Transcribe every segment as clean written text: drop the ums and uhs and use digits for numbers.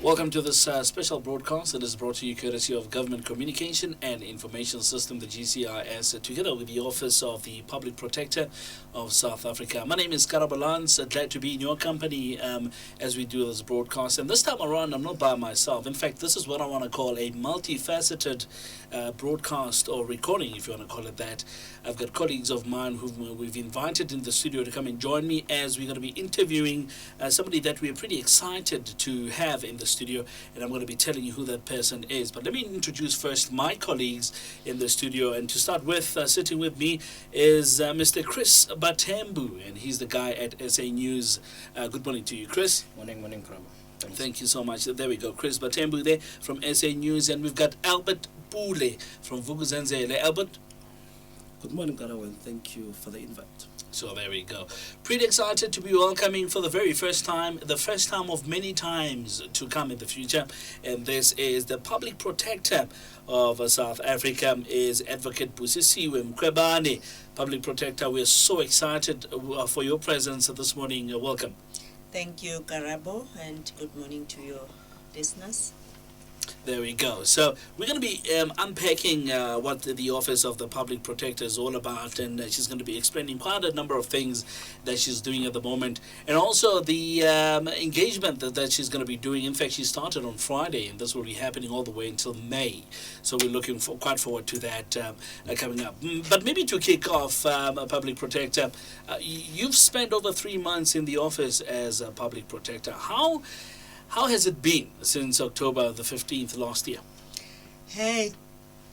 Welcome to this special broadcast. It is brought to you courtesy of Government Communication and Information System, the GCIS, together with the Office of the Public Protector of South Africa. My name is Karabalans. Glad to be in your company as we do this broadcast. And this time around, I'm not by myself. In fact, this is what I want to call a multifaceted broadcast or recording, if you want to call it that. I've got colleagues of mine who we've invited in the studio to come and join me as we're going to be interviewing somebody that we're pretty excited to have in the studio, and I'm going to be telling you who that person is. But let me introduce first my colleagues in the studio, and to start with, sitting with me is Mr. Chris Batembu, and he's the guy at SA News. Good morning to you, Chris. Morning, Krabo. Thank you so much. There we go, Chris Batembu there from SA News, and we've got Albert Pule from Vukuzenzele. Albert. Good morning, Karawa, and thank you for the invite. So there we go. Pretty excited to be welcoming for the very first time, the first time of many times to come in the future. And this is the Public Protector of South Africa, is Advocate Busisiwe Mkhwebane. Public Protector, we're so excited for your presence this morning. Welcome. Thank you, Karabo, and good morning to your listeners. There we go. So we're going to be unpacking what the Office of the Public Protector is all about, and she's going to be explaining quite a number of things that she's doing at the moment, and also the engagement that she's going to be doing. In fact, she started on Friday, and this will be happening all the way until May. So we're looking quite forward to that coming up. But maybe to kick off, Public Protector, you've spent over 3 months in the office as a Public Protector. How has it been since October the 15th last year? Hey,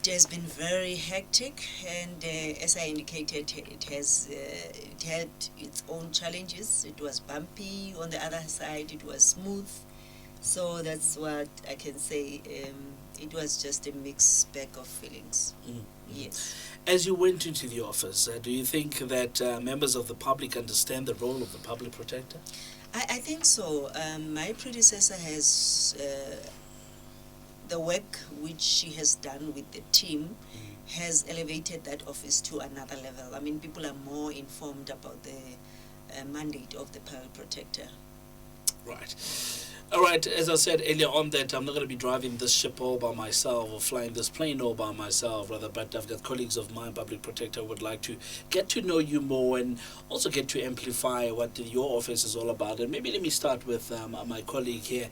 it has been very hectic, and as I indicated, it had its own challenges. It was bumpy. On the other side, it was smooth. So that's what I can say. It was just a mixed bag of feelings. Yes. As you went into the office, do you think that members of the public understand the role of the Public Protector? I think so. My predecessor has the work which she has done with the team has elevated that office to another level. I mean, people are more informed about the mandate of the Public Protector. Right. All right, as I said earlier on that I'm not going to be driving this ship all by myself or flying this plane all by myself, rather, but I've got colleagues of mine, Public Protector, who would like to get to know you more and also get to amplify what your office is all about. And maybe let me start with my colleague here,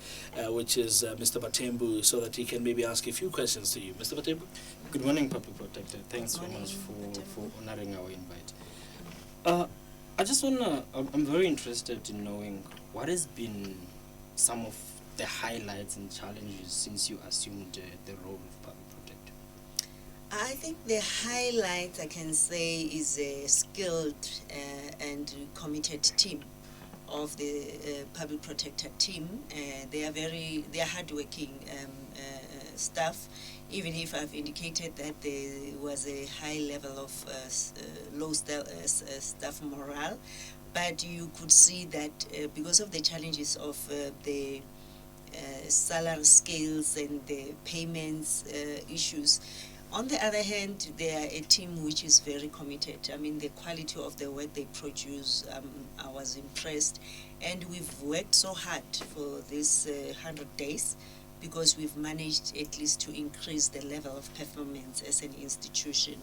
which is Mr. Batembu, so that he can maybe ask a few questions to you. Mr. Batembu? Good morning, Public Protector. Thanks so much for honoring our invite. I'm very interested in knowing what has been some of the highlights and challenges since you assumed the role of Public Protector. I think the highlight I can say is a skilled and committed team of the Public Protector team. They are hardworking staff, even if I've indicated that there was a high level of low staff morale. But you could see that because of the challenges of the salary scales and the payments issues. On the other hand, they are a team which is very committed. I mean, the quality of the work they produce, I was impressed. And we've worked so hard for this 100 days because we've managed at least to increase the level of performance as an institution.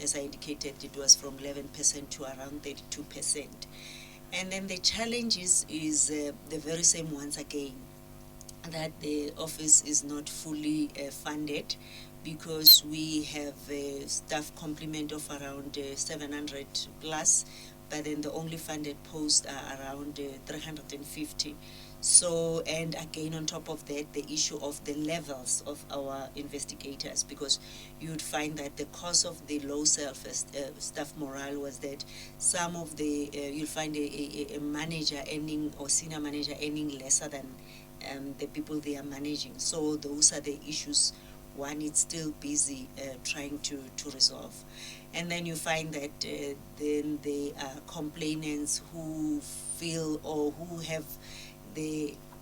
As I indicated, it was from 11% to around 32%. And then the challenges is the very same once again, that the office is not fully funded because we have a staff complement of around 700 plus, but then the only funded posts are around 350. So, and again, on top of that, the issue of the levels of our investigators, because you would find that the cause of the low staff morale was that some of the, you'll find a manager earning or senior manager earning lesser than the people they are managing. So those are the issues one is still busy trying to resolve. And then you find that then there are complainants who feel or who have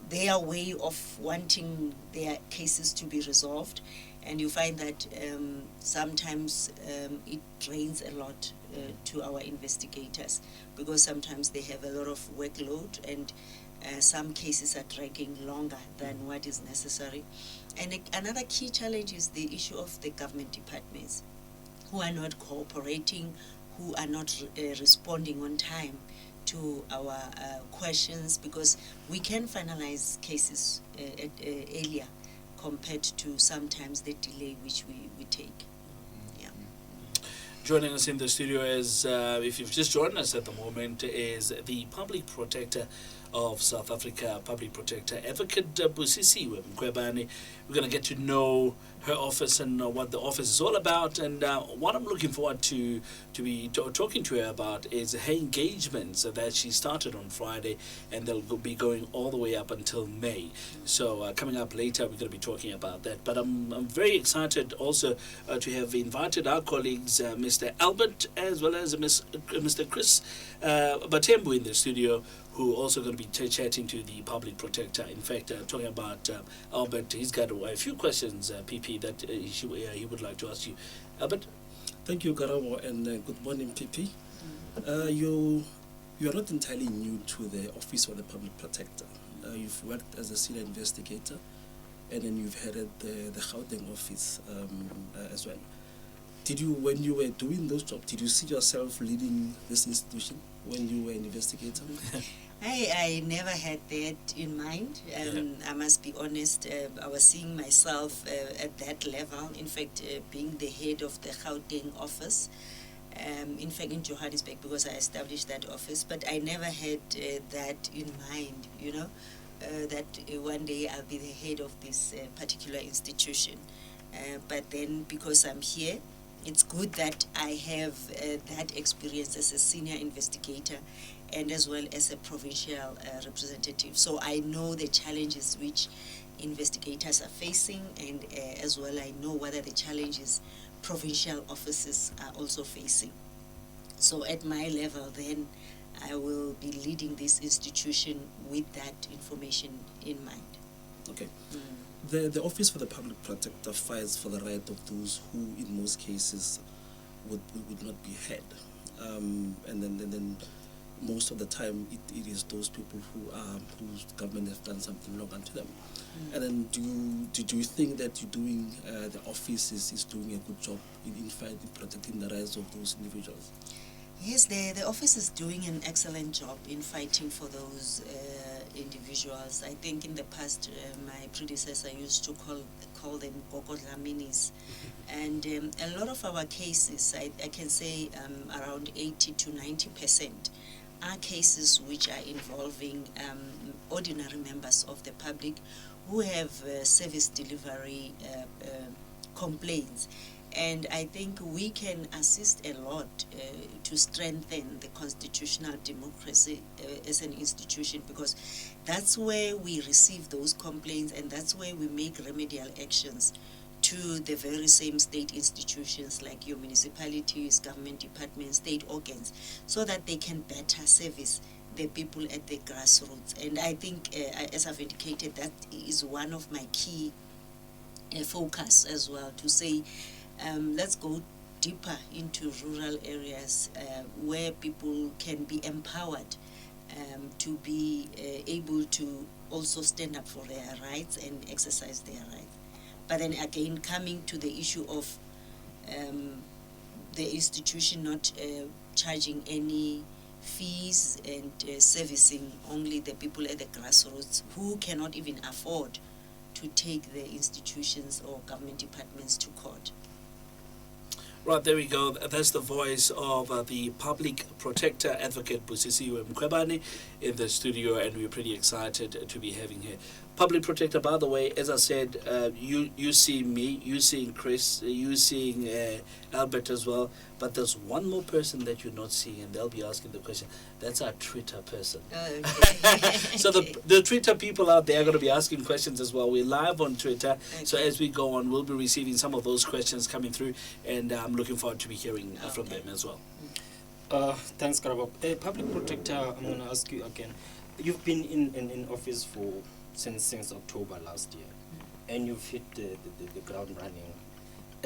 their way of wanting their cases to be resolved, And you find that sometimes it drains a lot to our investigators, because sometimes they have a lot of workload, and some cases are dragging longer than what is necessary. And another key challenge is the issue of the government departments, who are not cooperating, who are not responding on time to our questions, because we can finalize cases earlier compared to sometimes the delay which we take. Yeah. Joining us in the studio is, if you've just joined us at the moment, is the Public Protector of South Africa, Public Protector Advocate Busisiwe Mkhwebane. We're going to get to know her office and what the office is all about, and what I'm looking forward to be talking to her about is her engagements that she started on Friday, and they'll be going all the way up until May. So coming up later, we're going to be talking about that. But I'm very excited also to have invited our colleagues, Mr. Albert, as well as Mr. Chris Batembu in the studio, who are also going to be chatting to the Public Protector. In fact, talking about Albert, he's got a few questions, PP, that he would like to ask you. Albert? Thank you, Karabo, and good morning, PP. You are not entirely new to the Office of the Public Protector. You've worked as a senior investigator, and then you've headed the Gauteng office as well. When you were doing those jobs, did you see yourself leading this institution when you were an investigator? I never had that in mind. I must be honest, I was seeing myself at that level. In fact, being the head of the Gauteng office, in fact in Johannesburg, because I established that office. But I never had that in mind, that one day I'll be the head of this particular institution. But then, because I'm here, it's good that I have that experience as a senior investigator and as well as a provincial representative. So I know the challenges which investigators are facing, and as well I know what are the challenges provincial offices are also facing. So at my level then, I will be leading this institution with that information in mind. Okay. The Office for the Public Protector fights for the right of those who, in most cases, would not be heard, and then most of the time it is those people whose government have done something wrong unto them. And then do you think that the office is doing a good job in fighting, protecting the rights of those individuals? Yes, the office is doing an excellent job in fighting for those individuals. I think in the past, my predecessor used to call them Gogodlaminis. And a lot of our cases, I can say around 80 to 90%, are cases which are involving ordinary members of the public who have service delivery complaints. And I think we can assist a lot to strengthen the constitutional democracy as an institution, because that's where we receive those complaints, and that's where we make remedial actions to the very same state institutions like your municipalities, government departments, state organs, so that they can better service the people at the grassroots. And I think, as I've indicated, that is one of my key focus as well, to say, let's go deeper into rural areas where people can be empowered to be able to also stand up for their rights and exercise their rights. But then again, coming to the issue of the institution not charging any fees and servicing only the people at the grassroots who cannot even afford to take the institutions or government departments to court. Right, there we go. That's the voice of the Public Protector Advocate Busisiwe Mkhwebane in the studio, and we're pretty excited to be having her. Public Protector, by the way, as I said, you seeing me, you seeing Chris, you seeing Albert as well, but there's one more person that you're not seeing, and they'll be asking the question. That's our Twitter person. Oh, okay. So the Twitter people out there are going to be asking questions as well. We're live on Twitter, so as we go on, we'll be receiving some of those questions coming through, and I'm looking forward to be hearing from them as well. Thanks, Karabo. Public Protector, I'm going to ask you again. You've been in office since October last year, and you've hit the ground running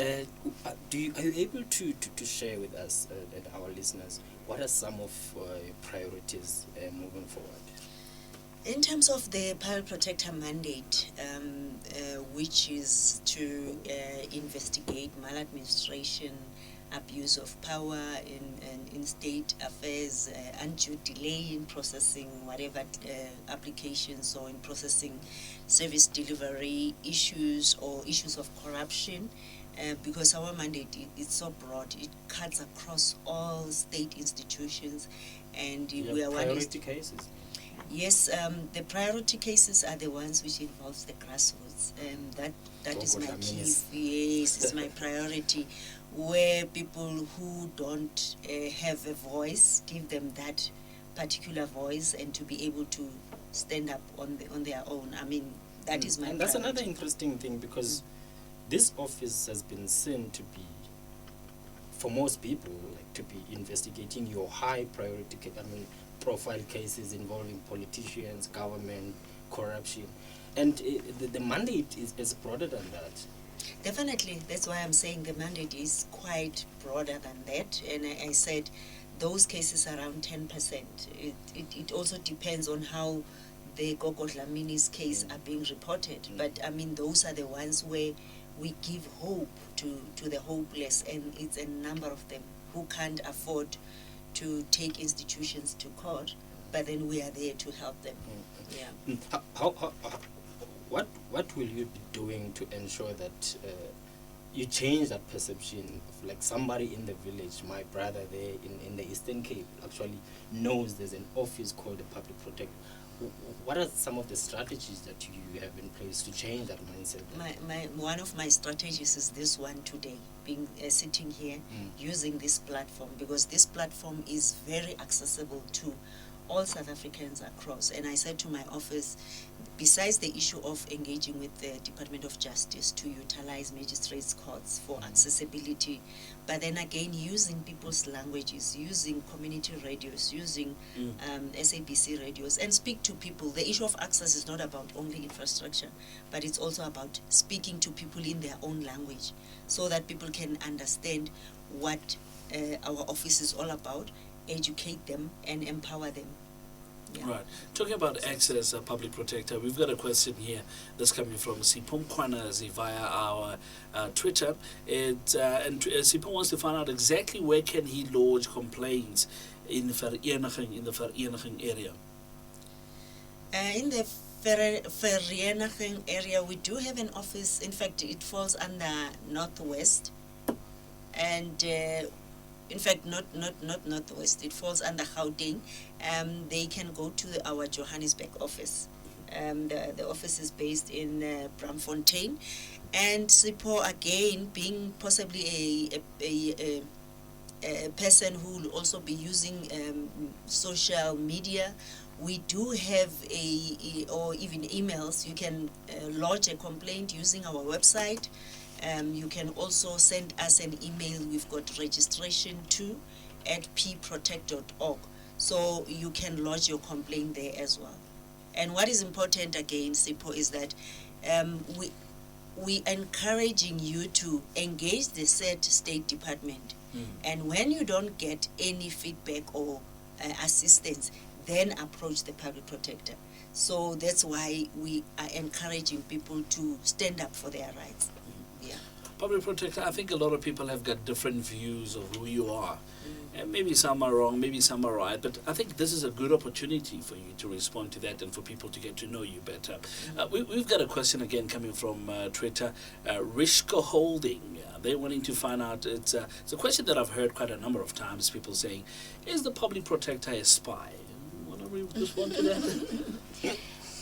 Are you able to share with us and our listeners what are some of your priorities moving forward? In terms of the Public Protector mandate, which is to investigate maladministration, abuse of power in state affairs, undue delay in processing whatever applications or in processing service delivery issues or issues of corruption, because our mandate is so broad, it cuts across all state institutions, and we are priority cases. Yes, the priority cases are the ones which involves the grassroots. That is my key. Yes, it's my priority. Where people who don't have a voice, give them that particular voice, and to be able to stand up on their own. I mean, that is my. And that's another interesting thing, because this office has been seen to be, for most people, like, to be investigating your high priority. Profile cases involving politicians, government, corruption, and the mandate is broader than that. Definitely, that's why I'm saying the mandate is quite broader than that. And I said those cases are around 10%. It also depends on how the Gogo Dlamini's case are being reported. But I mean, those are the ones where we give hope to the hopeless, and it's a number of them who can't afford to take institutions to court, but then we are there to help them. Yeah. What will you be doing to ensure that you change that perception of, like, somebody in the village, my brother there in the Eastern Cape actually knows there's an office called the Public Protector? What are some of the strategies that you have in place to change that mindset? One of my strategies is this one today, being sitting here, using this platform, because this platform is very accessible to all South Africans across. And I said to my office, besides the issue of engaging with the Department of Justice to utilize magistrates' courts for accessibility, but then again using people's languages, using community radios, using SABC radios, and speak to people. The issue of access is not about only infrastructure, but it's also about speaking to people in their own language, so that people can understand what our office is all about, educate them and empower them. Yeah. Right. Talking about access, Public Protector, we've got a question here that's coming from Sipho Mkhwebane via our Twitter. And Sipho wants to find out exactly where can he lodge complaints in the Vereeniging area. In the Vereeniging area, we do have an office. In fact, it falls under Northwest, and in fact, not Northwest. It falls under Gauteng. They can go to our Johannesburg office. The office is based in Bramfontein, and Sipho, again, being possibly a person who will also be using social media. We do have or even emails. You can lodge a complaint using our website. You can also send us an email. We've got registration too at pprotect.org. So you can lodge your complaint there as well. And what is important again, Sipho, is that we encouraging you to engage the said State Department. And when you don't get any feedback or assistance, then approach the Public Protector. So that's why we are encouraging people to stand up for their rights. Yeah. Public Protector, I think a lot of people have got different views of who you are. And maybe some are wrong, maybe some are right, but I think this is a good opportunity for you to respond to that and for people to get to know you better. We've got a question again coming from Twitter, Rishka Holding. They're wanting to find out, it's a question that I've heard quite a number of times, people saying, is the Public Protector a spy? Want to respond to that?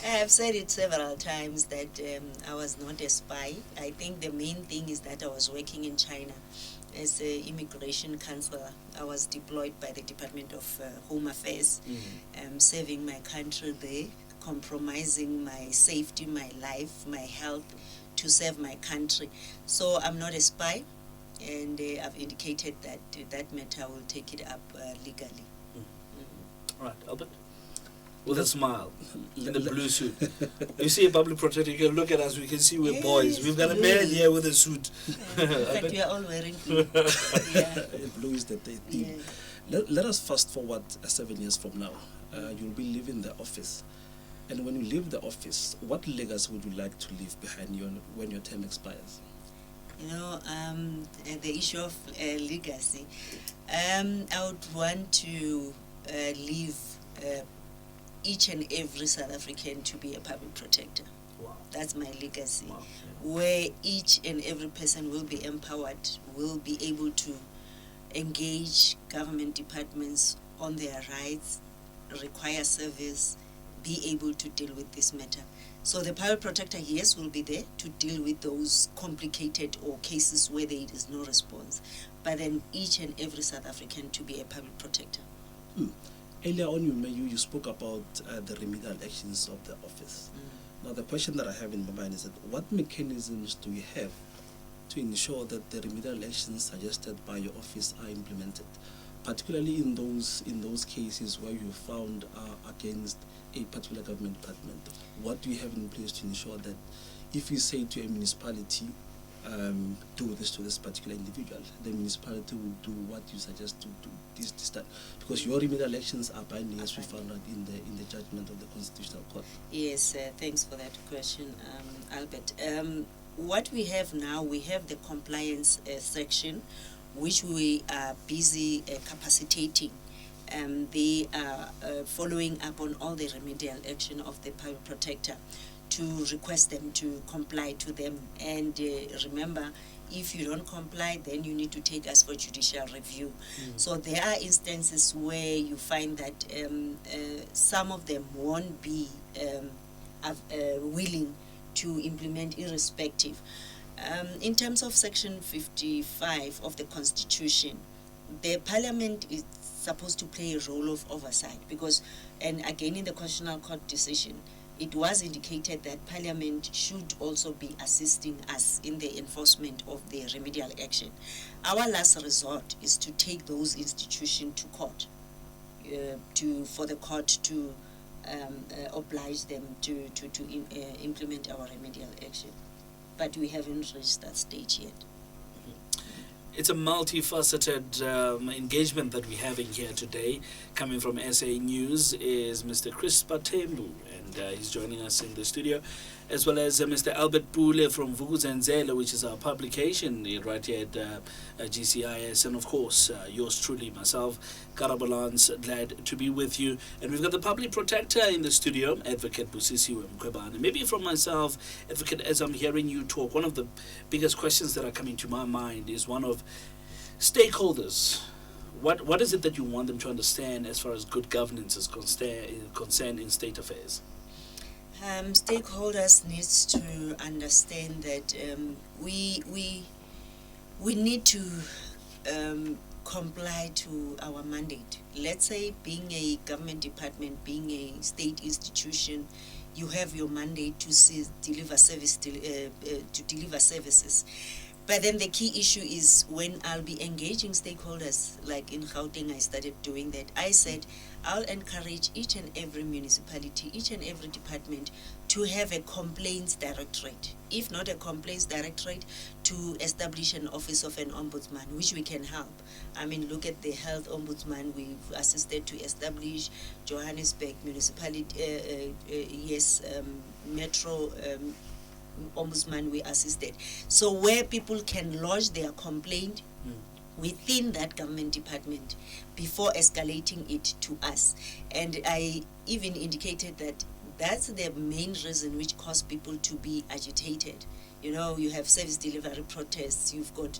I have said it several times that I was not a spy. I think the main thing is that I was working in China as an immigration counselor. I was deployed by the Department of Home Affairs, serving my country there, compromising my safety, my life, my health to serve my country. So I'm not a spy, and I've indicated that that matter will take it up legally. Right, Albert? with a smile in a Le- blue suit. You see a public protector, you can look at us, we can see we're Yes, boys. We've got a man here with a suit. In fact, we are all wearing blue. Yeah. Blue is the theme. Yeah. Let us fast forward 7 years from now. You'll be leaving the office. And when you leave the office, what legacy would you like to leave behind you when your term expires? You know, the issue of legacy, I would want to leave each and every South African to be a public protector. Wow. That's my legacy. Wow. Where each and every person will be empowered, will be able to engage government departments on their rights, require service, be able to deal with this matter. So the public protector, yes, will be there to deal with those complicated or cases where there is no response, but then each and every South African to be a public protector. Earlier on, you spoke about the remedial actions of the office. Now, the question that I have in my mind is that what mechanisms do you have to ensure that the remedial actions suggested by your office are implemented, particularly in those cases where you found against a particular government department? What do you have in place to ensure that if you say to a municipality, do this to this particular individual, the municipality will do what you suggest to do this that? Because your remedial actions are binding, as we found out in the judgment of the Constitutional Court. Yes, thanks for that question, Albert. What we have now, we have the compliance section, which we are busy capacitating. They are following up on all the remedial action of the public protector to request them to comply to them. And remember, if you don't comply, then you need to take us for judicial review. So there are instances where you find that some of them won't be willing to implement irrespective. In terms of Section 55 of the Constitution, the Parliament is supposed to play a role of oversight because, and again in the Constitutional Court decision, it was indicated that Parliament should also be assisting us in the enforcement of the remedial action. Our last resort is to take those institutions to court, for the court to oblige them to implement our remedial action. But we haven't reached that stage yet. It's a multifaceted engagement that we're having here today. Coming from SA News is Mr. Chris Patembu, and he's joining us in the studio, as well as Mr. Albert Pule from Vukuzenzele, which is our publication right here at GCIS, and of course yours truly, myself, Karabalans, glad to be with you. And we've got the public protector in the studio, Adv Busisiwe Mkhwebane. Maybe from myself, Advocate, as I'm hearing you talk, one of the biggest questions that are coming to my mind is one of stakeholders. What is it that you want them to understand as far as good governance is concerned in state affairs? Stakeholders needs to understand that we need to comply to our mandate. Let's say, being a government department, being a state institution, you have your mandate to deliver services. But then the key issue is when I'll be engaging stakeholders, like in Gauteng, I started doing that. I said I'll encourage each and every municipality, each and every department to have a complaints directorate. If not a complaints directorate, to establish an office of an ombudsman, which we can help. I mean, look at the health ombudsman we've assisted to establish, Johannesburg municipality, Metro ombudsman we assisted. So where people can lodge their complaint within that government department before escalating it to us. And I even indicated that that's the main reason which caused people to be agitated. You know, you have service delivery protests, you've got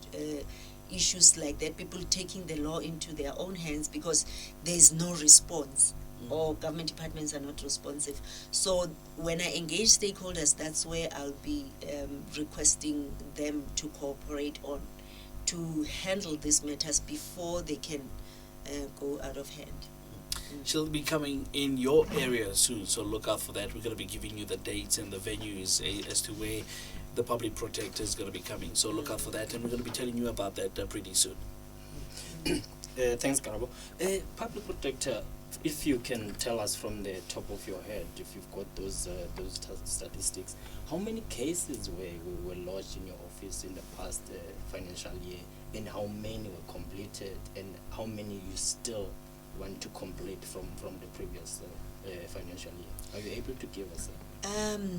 issues like that, people taking the law into their own hands because there's no response. Or government departments are not responsive. So when I engage stakeholders, that's where I'll be requesting them to cooperate on to handle these matters before they can go out of hand. She'll be coming in your area soon, so look out for that. We're going to be giving you the dates and the venues as to where the public protector is going to be coming. So look out for that, and we're going to be telling you about that pretty soon. Thanks, Karabo. Public protector, if you can tell us from the top of your head, if you've got those statistics, how many cases were lodged in your office in the past financial year, and how many were completed, and how many you still want to complete from the previous financial year? Are you able to give us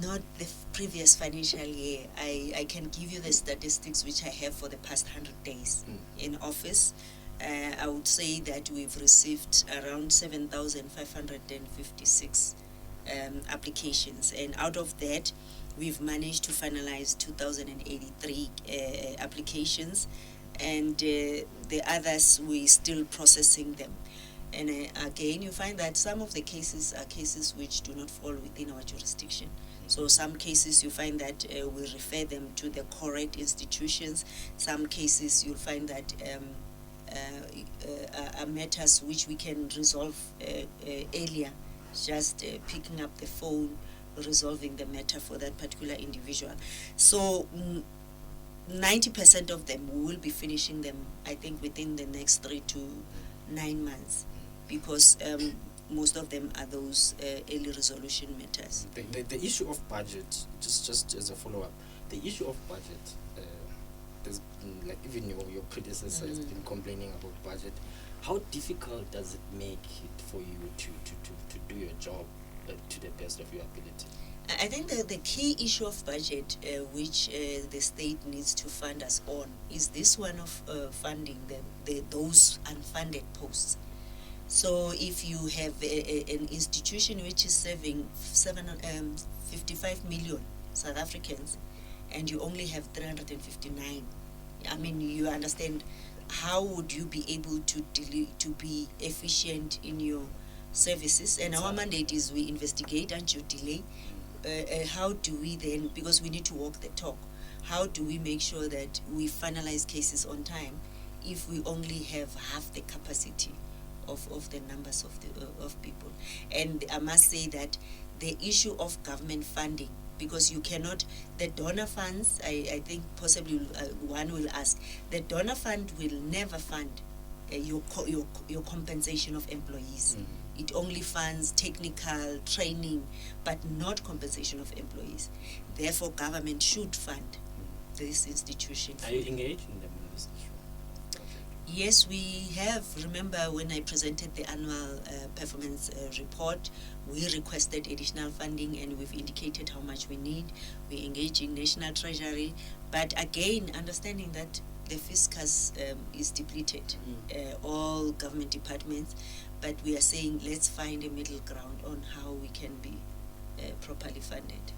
Not the previous financial year. I can give you the statistics which I have for the past 100 days in office. I would say that we've received around 7,556 applications, and out of that, we've managed to finalize 2,083 applications, and the others we're still processing them. And again, you find that some of the cases are cases which do not fall within our jurisdiction. So some cases you find that we refer them to the correct institutions. Some cases you'll find that are matters which we can resolve earlier, just picking up the phone, resolving the matter for that particular individual. So 90% of them, we will be finishing them, I think, within the next 3 to 9 months, because most of them are those early resolution matters. The issue of budget, just as a follow-up, the issue of budget, there's been, like, even your predecessor has been complaining about budget. How difficult does it make it for you to do your job to the best of your ability? I think that the key issue of budget, which the state needs to fund us on, is this one of funding those unfunded posts. So if you have an institution which is serving 55 million South Africans, and you only have 359, I mean, you understand, how would you be able to be efficient in your services? And our mandate is we investigate and you delay. How do we then, because we need to walk the talk, how do we make sure that we finalize cases on time if we only have half the capacity of the numbers of people? And I must say that the issue of government funding, because you cannot, the donor funds, I think possibly one will ask, the donor fund will never fund your compensation of employees. It only funds technical training, but not compensation of employees. Therefore, government should fund this institution. Are you engaged in them on this issue? Yes, we have. Remember when I presented the annual performance report, we requested additional funding, and we've indicated how much we need. We engage in National Treasury, but again, understanding that the fiscus is depleted, all government departments, but we are saying let's find a middle ground on how we can be properly funded.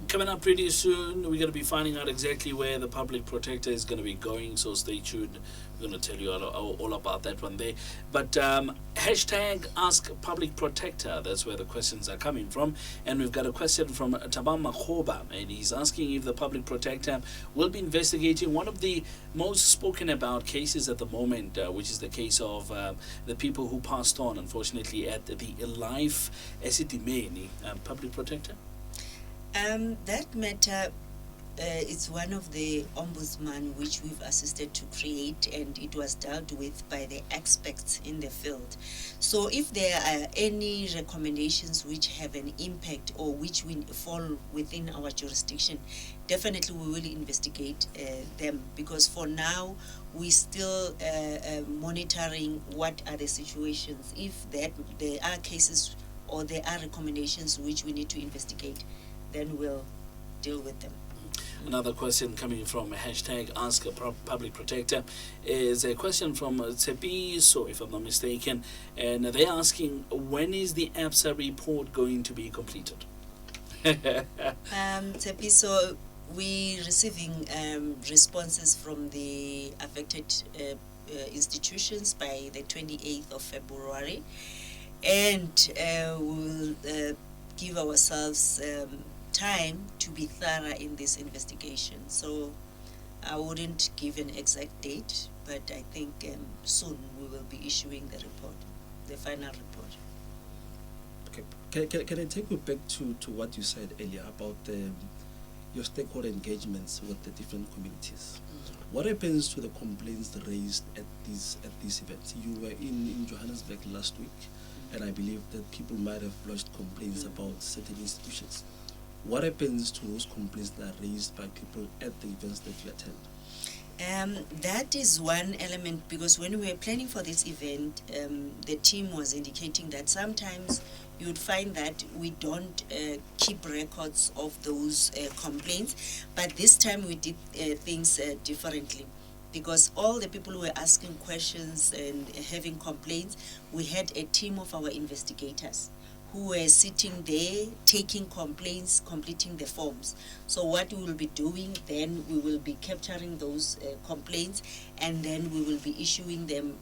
Coming up pretty soon, we're going to be finding out exactly where the public protector is going to be going, so stay tuned. We're going to tell you all about that one day. But hashtag Ask Public Protector, that's where the questions are coming from. And we've got a question from Adv Mkhwebane, and he's asking if the public protector will be investigating one of the most spoken about cases at the moment, which is the case of the people who passed on, unfortunately, at the Life Esidimeni public protector. That matter, it's one of the ombudsman which we've assisted to create, and it was dealt with by the experts in the field. So if there are any recommendations which have an impact or which will fall within our jurisdiction, definitely we will investigate them, because for now we're still monitoring what are the situations. If there are cases or there are recommendations which we need to investigate, then we'll deal with them. Another question coming from hashtag Ask a Public Protector is a question from Tsepi, so if I'm not mistaken, and they're asking, when is the ABSA report going to be completed? Tsepi, so we're receiving responses from the affected institutions by the 28th of February, and we'll give ourselves time to be thorough in this investigation. So I wouldn't give an exact date, but I think soon we will be issuing the report, the final report. Okay. Can I take you back to what you said earlier about the your stakeholder engagements with the different communities. What happens to the complaints raised at these events? You were in Johannesburg last week, and I believe that people might have lodged complaints about certain institutions. What happens to those complaints that are raised by people at the events that you attend? That is one element, because when we were planning for this event, the team was indicating that sometimes you would find that we don't keep records of those complaints, but this time we did things differently, because all the people who were asking questions and having complaints, we had a team of our investigators who were sitting there, taking complaints, completing the forms. So what we will be doing then, we will be capturing those complaints, and then we will be issuing them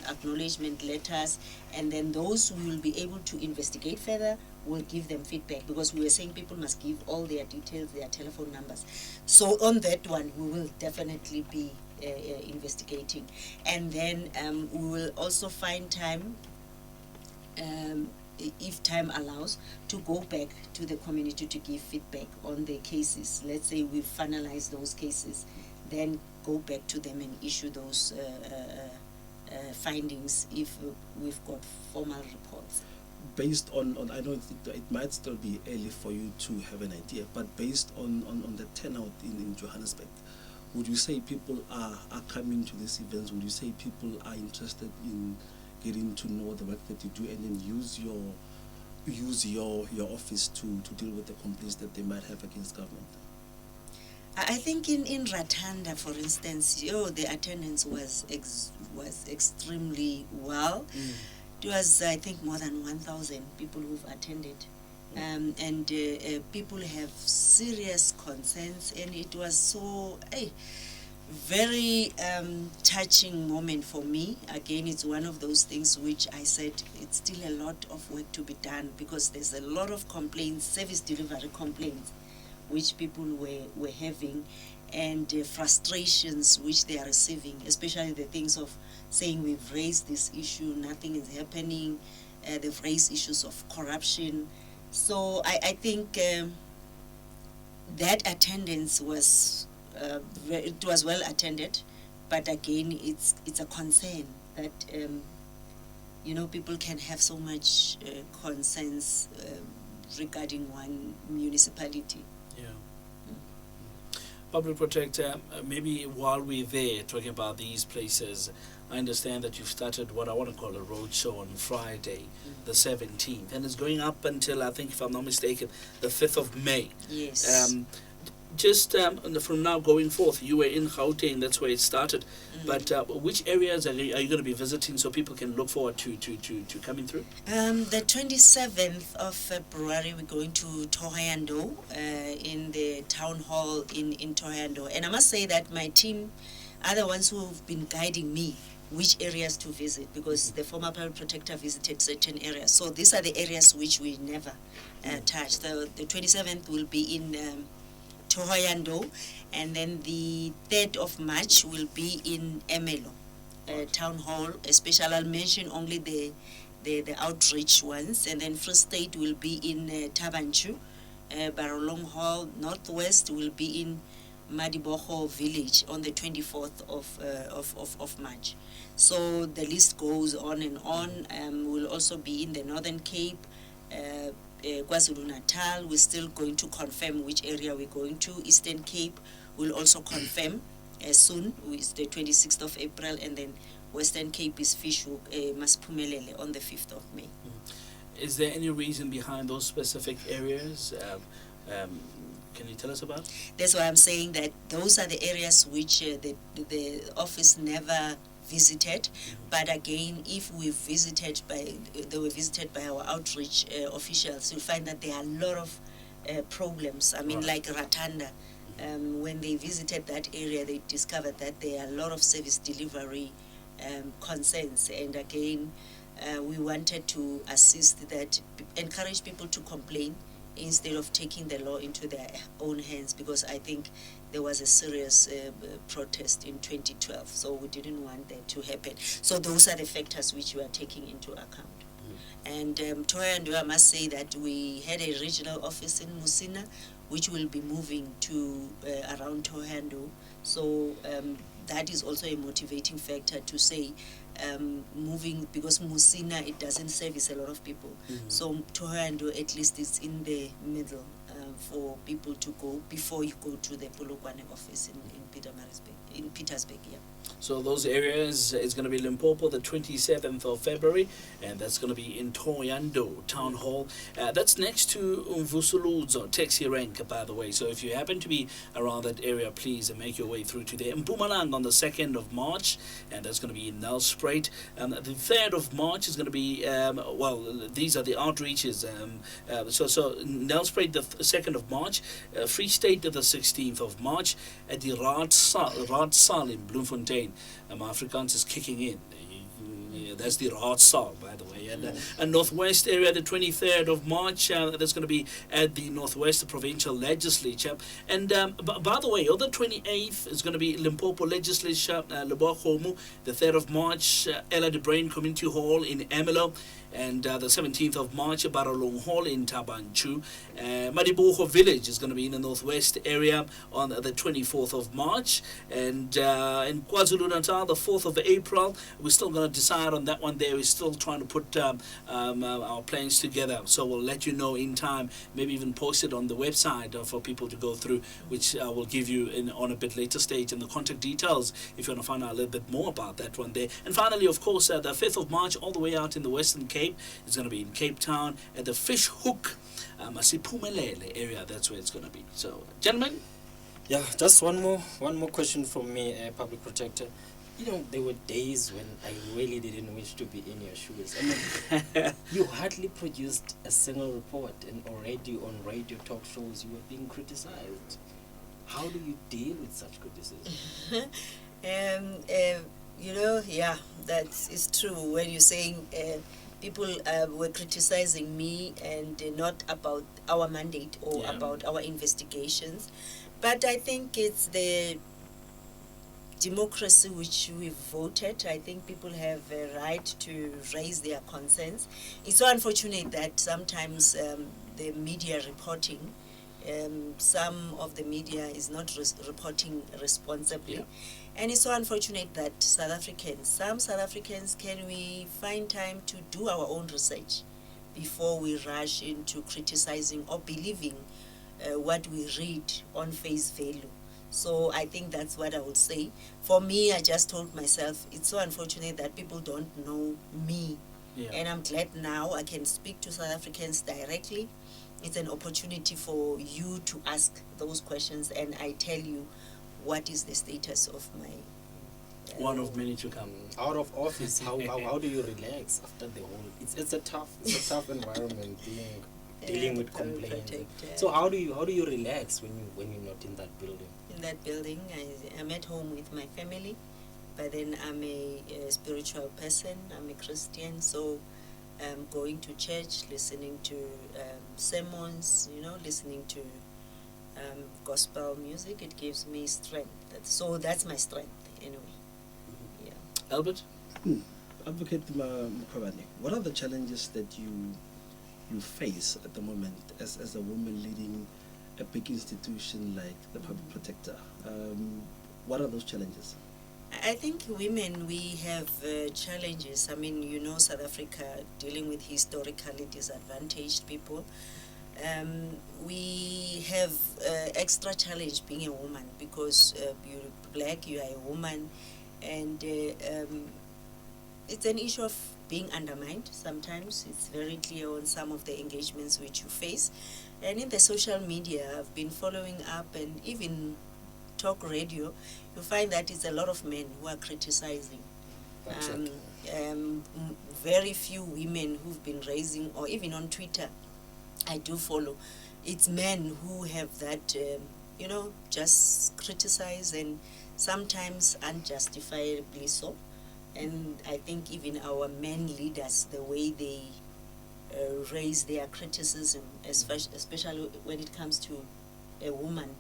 acknowledgement letters, and then those we will be able to investigate further. We'll give them feedback, because we were saying people must give all their details, their telephone numbers. So on that one, we will definitely be investigating. And then we will also find time, if time allows, to go back to the community to give feedback on the cases. Let's say we've finalized those cases, then go back to them and issue those findings if we've got formal reports. Based on I know it might still be early for you to have an idea, but based on the turnout in Johannesburg, would you say people are coming to these events? Would you say people are interested in getting to know the work that you do, and then use your office to deal with the complaints that they might have against government? I think in Ratanda, for instance, the attendance was extremely well. It was, I think, more than 1,000 people who've attended. And people have serious concerns, and it was so very touching moment for me. Again, it's one of those things which I said it's still a lot of work to be done, because there's a lot of complaints, service delivery complaints, which people were having, and frustrations which they are receiving, especially the things of saying we've raised this issue, nothing is happening. They've raised issues of corruption. So I think that attendance was it was well attended, but again, it's a concern that people can have so much concerns regarding one municipality. Yeah. Public Protector, maybe while we're there talking about these places, I understand that you've started what I want to call a roadshow on Friday, the 17th, and it's going up until, I think, if I'm not mistaken, the 5th of May. Yes. Just from now going forth, you were in Gauteng, that's where it started. But which areas are you going to be visiting so people can look forward to coming through? The 27th of February, we're going to Thohoyandou in the town hall in Thohoyandou. And I must say that my team are the ones who have been guiding me which areas to visit, because the former public protector visited certain areas. So these are the areas which we never touched. The 27th will be in Thohoyandou, and then the 3rd of March will be in Emelo town hall. Especially, I'll mention only the outreach ones, and then Free State will be in Tabanchu, Barolong Hall. Northwest will be in Madibogo village on the 24th of March. So the list goes on and on. We'll also be in the Northern Cape, KwaZulu-Natal. We're still going to confirm which area we're going to. Eastern Cape will also confirm soon, with the 26th of April, and then Western Cape is Fishhook, Masphumelele on the 5th of May. Is there any reason behind those specific areas? Can you tell us about? That's why I'm saying that those are the areas which the office never visited. But again, if they were visited by our outreach officials, you'll find that there are a lot of problems. I mean, like Ratanda, when they visited that area, they discovered that there are a lot of service delivery concerns. And again, we wanted to assist that, encourage people to complain instead of taking the law into their own hands, because I think there was a serious protest in 2012, so we didn't want that to happen. So those are the factors which we are taking into account. And Thohoyandou, I must say that we had a regional office in Musina, which will be moving to around Thohoyandou. So that is also a motivating factor to say moving, because Musina, it doesn't service a lot of people. So Thohoyandou at least is in the middle for people to go before you go to the Polokwane office in Petersburg. Yeah. So those areas is going to be Limpopo the 27th of February, and that's going to be in Thohoyandou Town Hall. That's next to Mvusuludzo taxi rank, by the way. So if you happen to be around that area, please make your way through to there. Mpumalanga on the 2nd of March, and that's going to be in Nelspruit. The 3rd of March is going to be, these are the outreaches. So Nelspruit the 2nd of March, Free State the 16th of March, at the Raadsal in Bloemfontein. Afrikaans is kicking in. That's the Raadsal, by the way. And Northwest area, the 23rd of March, that's going to be at the Northwest Provincial Legislature. And by the way, on the 28th is going to be Limpopo Legislature, Leboagomo. The 3rd of March, Ella de Brain Community Hall in Ermelo. And the 17th of March, Baralong Hall in Tabanchu. Madibuho Village is going to be in the northwest area on the 24th of March. And in KwaZulu-Natal, the 4th of April, we're still going to decide on that one there. We're still trying to put our plans together. So we'll let you know in time, maybe even post it on the website for people to go through, which we'll give you on a bit later stage, and the contact details if you want to find out a little bit more about that one there. And finally, of course, the 5th of March, all the way out in the Western Cape. It's going to be in Cape Town at the Fish Hook, Masiphumelele area. That's where it's going to be. So, gentlemen. Yeah, just one more question from me, Public Protector. You know, there were days when I really didn't wish to be in your shoes. I mean, you hardly produced a single report, and already on radio talk shows you were being criticized. How do you deal with such criticism? Yeah, that is true. When you're saying people were criticizing me and not about our mandate or about our investigations, but I think it's the democracy which we voted. I think people have a right to raise their concerns. It's so unfortunate that sometimes the media reporting, some of the media is not reporting responsibly. Yeah. And it's so unfortunate that some South Africans, can we find time to do our own research before we rush into criticizing or believing what we read on face value. So I think that's what I would say. For me, I just told myself, it's so unfortunate that people don't know me. Yeah. And I'm glad now I can speak to South Africans directly. It's an opportunity for you to ask those questions, and I tell you what is the status of my one of many to come. Out of office, how do you relax after the whole? It's a tough environment dealing with complaints. So how do you relax when you're not in that building? In that building, I'm at home with my family, but then I'm a spiritual person. I'm a Christian, so I'm going to church, listening to sermons, listening to gospel music. It gives me strength. So that's my strength anyway. Yeah. Albert? Advocate Mkhwebane, what are the challenges that you face at the moment as a woman leading a big institution like the Public Protector? What are those challenges? I think women, we have challenges. I mean, South Africa dealing with historically disadvantaged people. We have extra challenge being a woman because you're black, you are a woman, and it's an issue of being undermined sometimes. It's very clear on some of the engagements which you face. And in the social media, I've been following up, and even talk radio, you find that it's a lot of men who are criticizing. Very few women who've been raising, or even on Twitter, I do follow. It's men who have that, just criticize, and sometimes unjustifiably so. And I think even our men leaders, the way they raise their criticism, especially when it comes to a woman,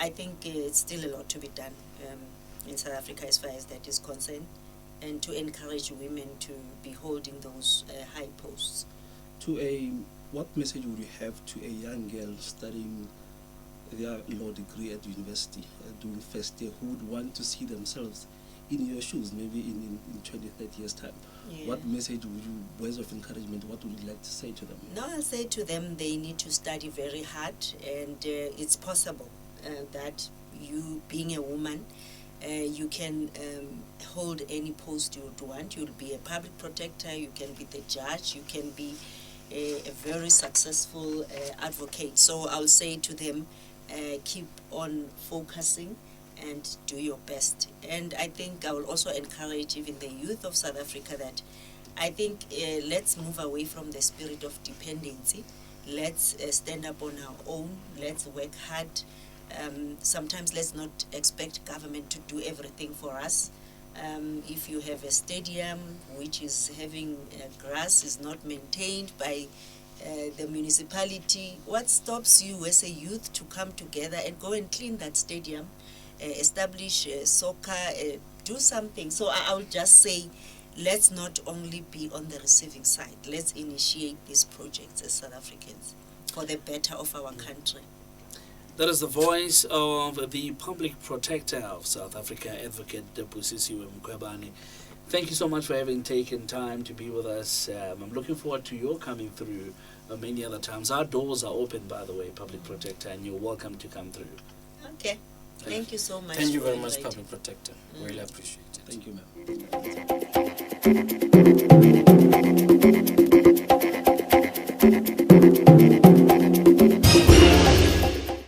I think it's still a lot to be done in South Africa as far as that is concerned, and to encourage women to be holding those high posts. What message would you have to a young girl studying their law degree at university, doing first year, who would want to see themselves in your shoes, maybe in 20, 30 years' time. Yeah. What message would you, words of encouragement, what would you like to say to them? No, I'll say to them they need to study very hard, and it's possible that you, being a woman, you can hold any post you would want. You'll be a public protector, you can be the judge, you can be a very successful advocate. So I'll say to them, keep on focusing and do your best. And I think I will also encourage even the youth of South Africa that I think let's move away from the spirit of dependency. Let's stand up on our own. Let's work hard. Sometimes let's not expect government to do everything for us. If you have a stadium which is having grass, is not maintained by the municipality, what stops you as a youth to come together and go and clean that stadium, establish soccer, do something? So I would just say, let's not only be on the receiving side. Let's initiate these projects as South Africans for the better of our country. That is the voice of the Public Protector of South Africa, Advocate Busisiwe Mkhwebane. Thank you so much for having taken time to be with us. I'm looking forward to your coming through many other times. Our doors are open, by the way, Public Protector, and you're welcome to come through. Okay. Thank you so much. Thank you for very much, inviting. Public Protector. Really appreciate it. Thank you, ma'am.